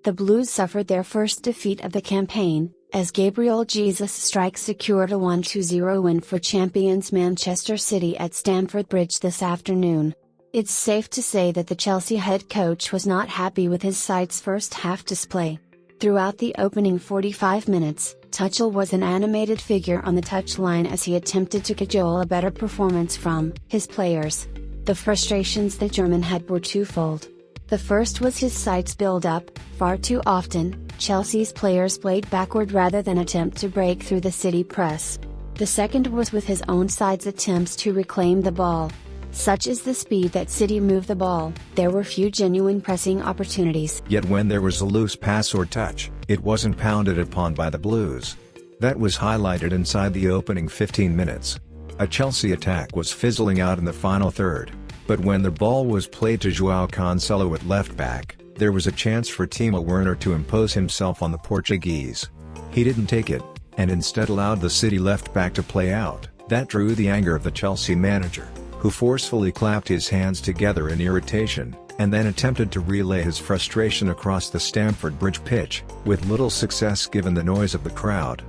The Blues suffered their first defeat of the campaign, as Gabriel Jesus' strike secured a 1-0 win for champions Manchester City at Stamford Bridge this afternoon. It's safe to say that the Chelsea head coach was not happy with his side's first half display. Throughout the opening 45 minutes, Tuchel was an animated figure on the touchline as he attempted to cajole a better performance from his players. The frustrations the German had were twofold. The first was his side's build-up. Far too often, Chelsea's players played backward rather than attempt to break through the City press. The second was with his own side's attempts to reclaim the ball. Such is the speed that City moved the ball, there were few genuine pressing opportunities. Yet when there was a loose pass or touch, it wasn't pounded upon by the Blues. That was highlighted inside the opening 15 minutes. A Chelsea attack was fizzling out in the final third, but when the ball was played to João Cancelo at left back, there was a chance for Timo Werner to impose himself on the Portuguese. He didn't take it, and instead allowed the City left back to play out. That drew the anger of the Chelsea manager, who forcefully clapped his hands together in irritation, and then attempted to relay his frustration across the Stamford Bridge pitch, with little success given the noise of the crowd.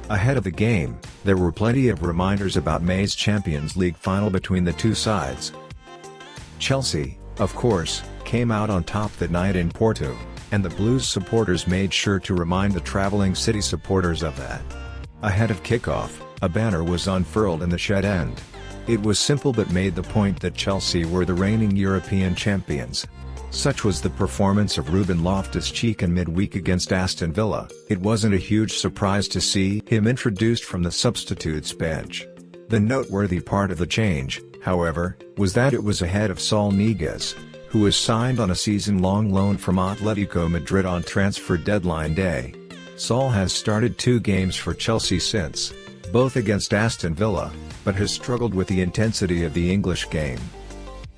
Ahead of the game, there were plenty of reminders about May's Champions League final between the two sides. Chelsea, of course, came out on top that night in Porto, and the Blues supporters made sure to remind the travelling City supporters of that. Ahead of kickoff, a banner was unfurled in the shed end. It was simple but made the point that Chelsea were the reigning European champions. Such was the performance of Ruben Loftus-Cheek in midweek against Aston Villa. It wasn't a huge surprise to see him introduced from the substitutes bench. The noteworthy part of the change, however, was that it was ahead of Saul Niguez, who was signed on a season-long loan from Atletico Madrid on transfer deadline day. Saul has started 2 games for Chelsea since, both against Aston Villa, but has struggled with the intensity of the English game.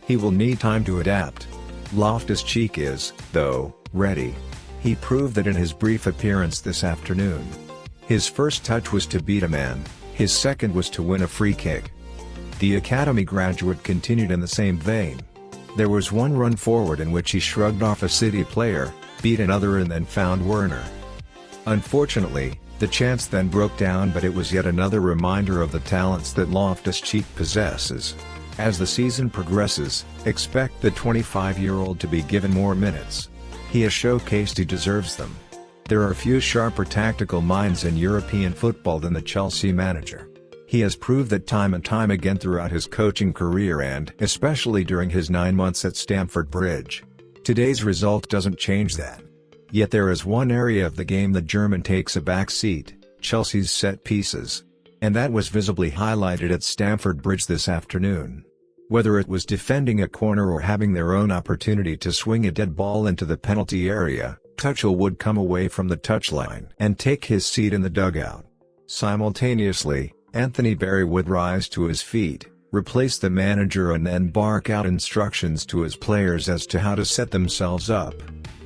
He will need time to adapt. Loftus-Cheek is, though, ready. He proved that in his brief appearance this afternoon. His first touch was to beat a man, his second was to win a free kick. The academy graduate continued in the same vein. There was one run forward in which he shrugged off a City player, beat another and then found Werner. Unfortunately, the chance then broke down, but it was yet another reminder of the talents that Loftus-Cheek possesses. As the season progresses, expect the 25-year-old to be given more minutes. He has showcased he deserves them. There are few sharper tactical minds in European football than the Chelsea manager. He has proved that time and time again throughout his coaching career and especially during his 9 months at Stamford Bridge. Today's result doesn't change that. Yet there is one area of the game the German takes a back seat, Chelsea's set pieces. And that was visibly highlighted at Stamford Bridge this afternoon. Whether it was defending a corner or having their own opportunity to swing a dead ball into the penalty area, Tuchel would come away from the touchline and take his seat in the dugout. Simultaneously, Anthony Barry would rise to his feet, replace the manager and then bark out instructions to his players as to how to set themselves up.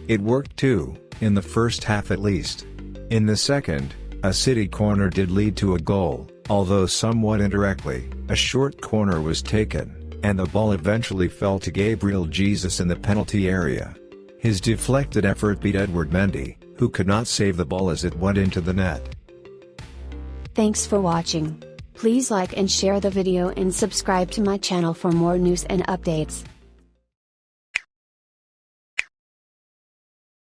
It worked too, in the first half at least. In the second, a City corner did lead to a goal, although somewhat indirectly. A short corner was taken, and the ball eventually fell to Gabriel Jesus in the penalty area. His deflected effort beat Edward Mendy, who could not save the ball as it went into the net. Thanks for watching. Please like and share the video and subscribe to my channel for more news and updates.